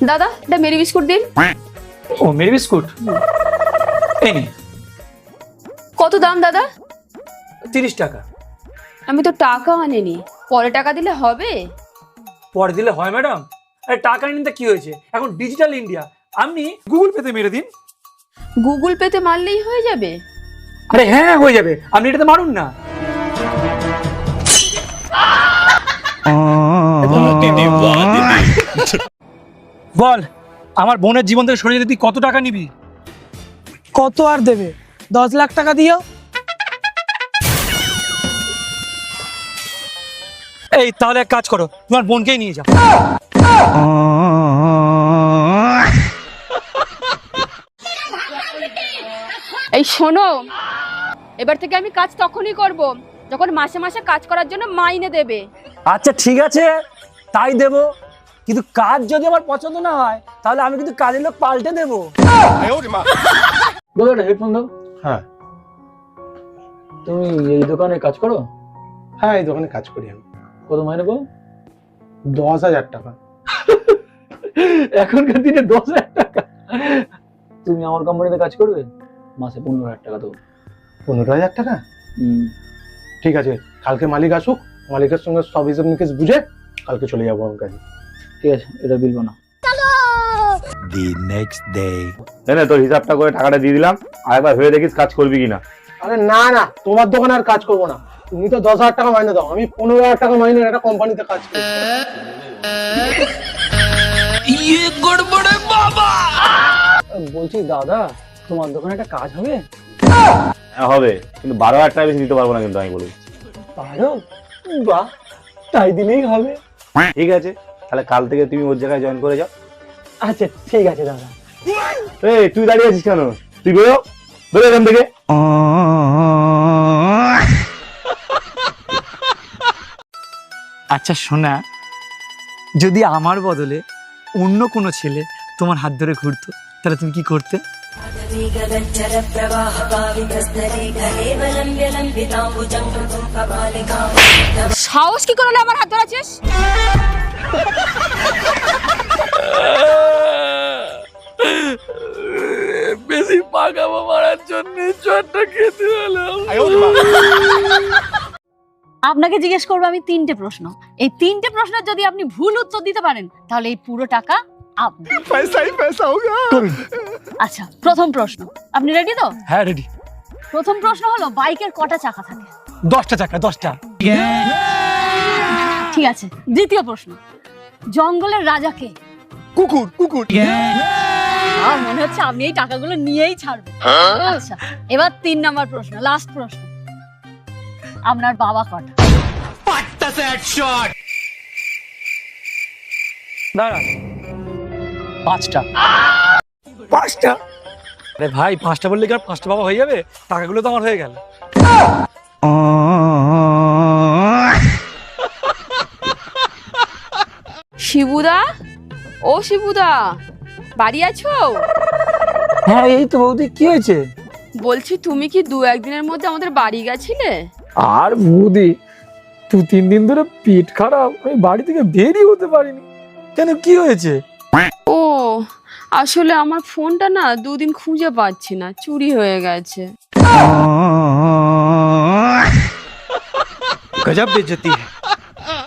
দাদা এটা Mary biscuit দিন। ও মেরি বিস্কুট এই নে। কত দাম দাদা? 30 টাকা। আমি তো টাকা আনিনি, পরে টাকা দিলে হবে? পরে দিলে হয় ম্যাডাম? আরে টাকা নিতে কি হয়েছে, এখন ডিজিটাল ইন্ডিয়া, আপনি গুগল পেতে মেরে দিন। গুগল পেতে মারলেই হয়ে যাবে? আরে হ্যাঁ হয়ে যাবে, আপনি এটাতে মারুন না। বল, আমার বোনের জীবন থেকে সরিয়ে দিতে কত টাকা নিবি? কত আর দেবে? 10 লাখ টাকা দিও। এই তাহলে এক কাজ করো, তোমার বোনকেই নিয়ে যাও। এই শোনো, এবার থেকে আমি কাজ তখনই করব যখন মাসে মাসে কাজ করার জন্য মাইনে দেবে। আচ্ছা ঠিক আছে, তাই দেব, কিন্তু কাজ যদি আমার পছন্দ না হয় তাহলে আমি কিন্তু কাজের লোক পাল্টে দেবো। বলো একটা হেডফোন দাও। হ্যাঁ তুমি এই দোকানে কাজ করো? হ্যাঁ, এই দোকানে কাজ করি আমি। কত মাইনে পাও? 10,000 টাকা। এখনকার দিনে 10,000 টাকা? তুমি আমার কোম্পানিতে কাজ করবে, মাসে 15,000 টাকা দেবো। 15,000 টাকা? ঠিক আছে, কালকে মালিক আসুক, মালিকের সঙ্গে সব হিসাব নিকেশ বুঝে কালকে চলে যাবো আমার কাছে। ঠিক আছে, এটা বিল বানাও। The next day. না তোর হিসাবটা করে টাকাটা দিয়ে দিলাম, আর একবার ভেবে দেখিস কাজ করবি কিনা। আরে না না, তোমার দোকানে আর কাজ করবো না। তুমি তো 10,000 টাকা মাইনে দাও, আমি 15,000 টাকা মাইনের একটা কোম্পানিতে কাজ করি। বলছি দাদা, তোমার দোকানে একটা কাজ হবে? হ্যাঁ হবে, কিন্তু 12,000 টাকা বেশি দিতে পারবো না কিন্তু আমি বলি। পারো? বাহ, তাই দিলেই হবে। ঠিক আছে, তাহলে কাল থেকে তুমি ওর জায়গায় জয়েন করে যাও। আচ্ছা ঠিক আছে দাদা। এই তুই দাঁড়িয়ে আছিস কেন? তুই বেরো, বেরো এখান থেকে। আচ্ছা শোনা, যদি আমার বদলে অন্য কোনো ছেলে তোমার হাত ধরে ঘুরতো তাহলে তুমি কি করতে? সাহস কি করে আমার হাত ধরেছিস? বেশি পাকাবো মারার জন্য চটটা খেতে হলাম। আপনাকে জিজ্ঞেস করবো আমি 3টে প্রশ্ন। এই 3টে প্রশ্নের যদি আপনি ভুল উত্তর দিতে পারেন তাহলে এই পুরো টাকা আপনার। পয়সা হোগা। আচ্ছা, প্রথম প্রশ্ন, আপনি রেডি তো? হ্যাঁ রেডি। প্রথম প্রশ্ন হলো, বাইকের কটা চাকা থাকে? 10টা চাকা, 10টা। ঠিক আছে। দ্বিতীয় প্রশ্ন, জঙ্গলের রাজা কে? কুকুর। কুকুর। মনে হচ্ছে আপনি এই টাকাগুলো নিয়েই ছাড়বেন। আচ্ছা, এবার 3 নাম্বার প্রশ্ন, লাস্ট প্রশ্ন, আপনার বাবা কটা? দাঁড়া, 5টা। 5টা? আরে ভাই, 5টা বললে কি আর 5টা বাবা হয়ে যাবে? টাকাগুলো তো আমার হয়ে গেল। শিবুদা, ও শিবুদা, বাড়ি আছো? হ্যাঁ এই তো বৌদি, কি হয়েছে? বলছি তুমি কি 2-1 দিনের মধ্যে আমাদের বাড়ি গেছিলে? আর বৌদি, 2-3 দিন ধরে পেট খারাপ, আমি বাড়ি থেকে বেরিয়ে হতে পারিনি। কেন, কি হয়েছে? ও আসলে আমার ফোনটা না 2 দিন খুঁজে পাচ্ছি না, চুরি হয়ে গেছে। গজব বেইজ্জতি।